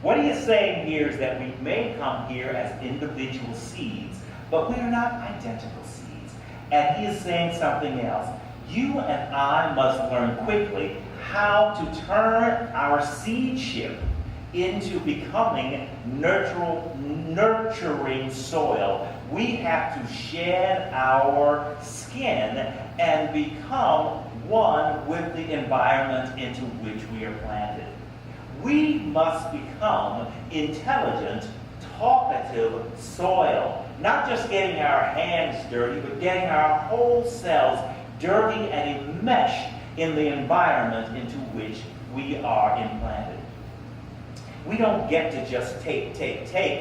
What he is saying here is that we may come here as individual seeds, but we are not identical seeds. And he is saying something else. You and I must learn quickly how to turn our seedship into becoming nurturing soil. We have to shed our skin and become one with the environment into which we are planted. We must become intelligent, talkative soil. Not just getting our hands dirty, but getting our whole selves dirty and enmeshed in the environment into which we are implanted. We don't get to just take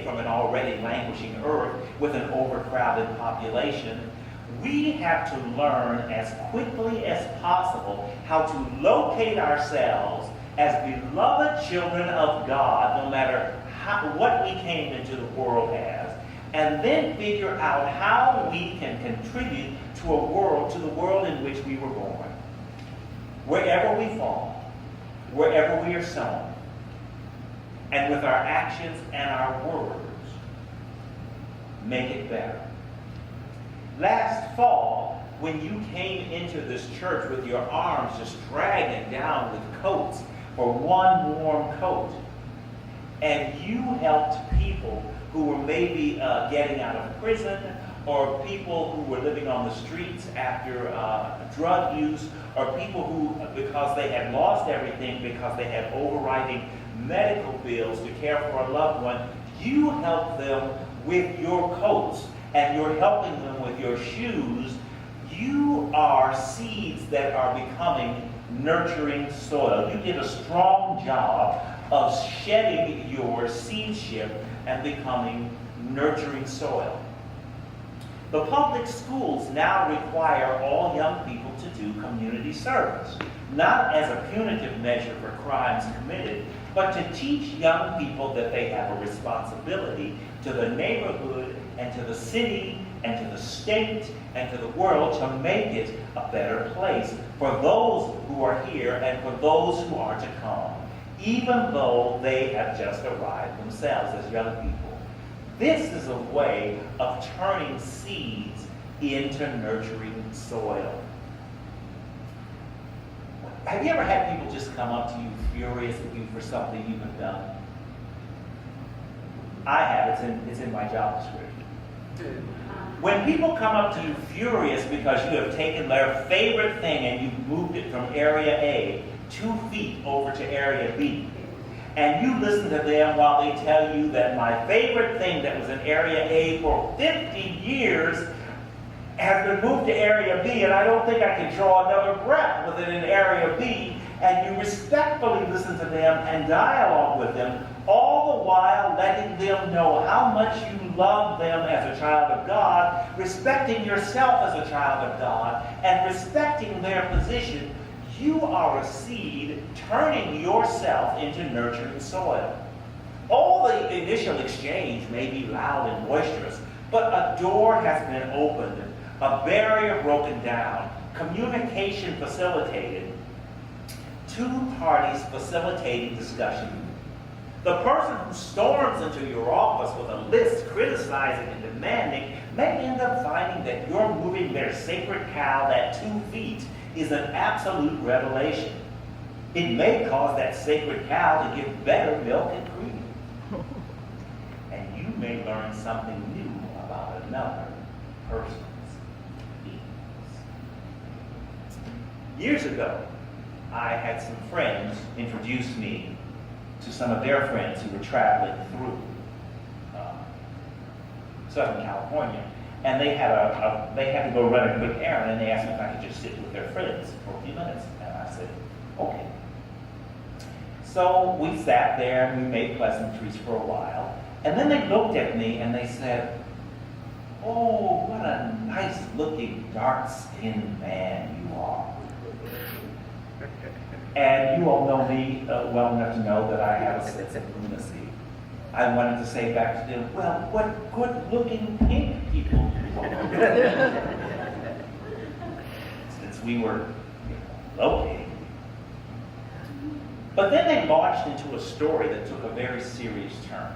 from an already languishing earth with an overcrowded population. We have to learn as quickly as possible how to locate ourselves as beloved children of God, no matter what we came into the world as, and then figure out how we can contribute to the world in which we were born. Wherever we fall, wherever we are sown, and with our actions and our words, make it better. Last fall, when you came into this church with your arms just dragging down with coats for one warm coat, and you helped people who were maybe getting out of prison, or people who were living on the streets after drug use, or people who, because they had lost everything, because they had overriding medical bills to care for a loved one, you helped them with your coats, and you're helping them with your shoes. You are seeds that are becoming nurturing soil. You did a strong job of shedding your seedship and becoming nurturing soil. The public schools now require all young people to do community service, not as a punitive measure for crimes committed, but to teach young people that they have a responsibility to the neighborhood and to the city and to the state and to the world to make it a better place for those who are here and for those who are to come, even though they have just arrived themselves as young people. This is a way of turning seeds into nurturing soil. Have you ever had people just come up to you furious at you for something you have done? I have. It's in my job description. When people come up to you furious because you have taken their favorite thing and you've moved it from area A 2 feet over to area B, and you listen to them while they tell you that my favorite thing that was in area A for 50 years has been moved to area B, and I don't think I can draw another breath with it in area B, and you respectfully listen to them and dialogue with them, all the while letting them know how much you love them as a child of God, respecting yourself as a child of God, and respecting their position. You are a seed turning yourself into nurturing soil. All the initial exchange may be loud and boisterous, but a door has been opened, a barrier broken down, communication facilitated, two parties facilitating discussion. The person who storms into your office with a list criticizing and demanding may end up finding that you're moving their sacred cow that 2 feet is an absolute revelation. It may cause that sacred cow to give better milk and cream. And you may learn something new about another person's needs. Years ago, I had some friends introduce me to some of their friends who were traveling through Southern California. And they had to go run a quick errand, and they asked me if I could just sit with their friends for a few minutes. And I said, okay. So we sat there and we made pleasantries for a while. And then they looked at me and they said, oh, what a nice looking, dark-skinned man you are. And you all know me well enough to know that I have a sense of lunacy. I wanted to say back to them, well, what good-looking pink people you are. Since we were located. But then they launched into a story that took a very serious turn.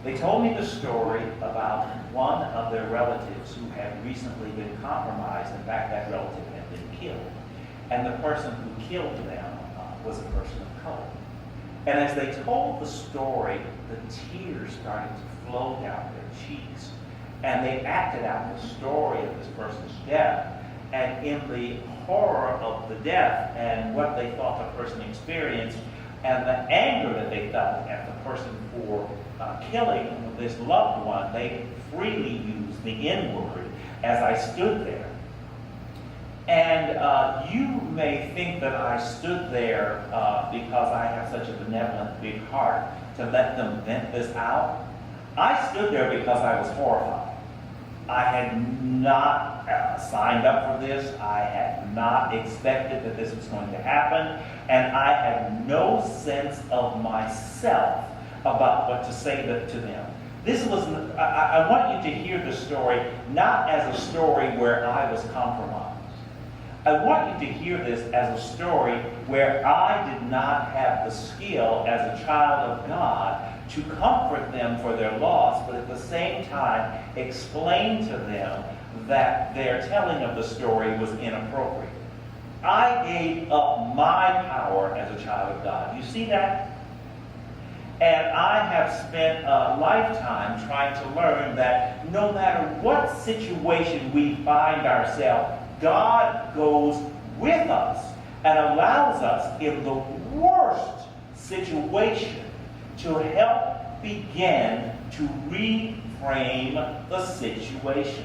They told me the story about one of their relatives who had recently been compromised. In fact, that relative had been killed. And the person who killed them was a person of color. And as they told the story, the tears started to flow down their cheeks. And they acted out the story of this person's death. And in the horror of the death and what they thought the person experienced, and the anger that they felt at the person for killing this loved one, they freely used the N-word as I stood there. And you may think that I stood there because I have such a benevolent big heart to let them vent this out. I stood there because I was horrified. I had not signed up for this. I had not expected that this was going to happen. And I had no sense of myself about what to say to them. This was, I want you to hear the story not as a story where I was compromised. I want you to hear this as a story where I did not have the skill as a child of God to comfort them for their loss, but at the same time explain to them that their telling of the story was inappropriate. I gave up my power as a child of God. You see that? And I have spent a lifetime trying to learn that no matter what situation we find ourselves, God goes with us and allows us in the worst situation to help begin to reframe the situation.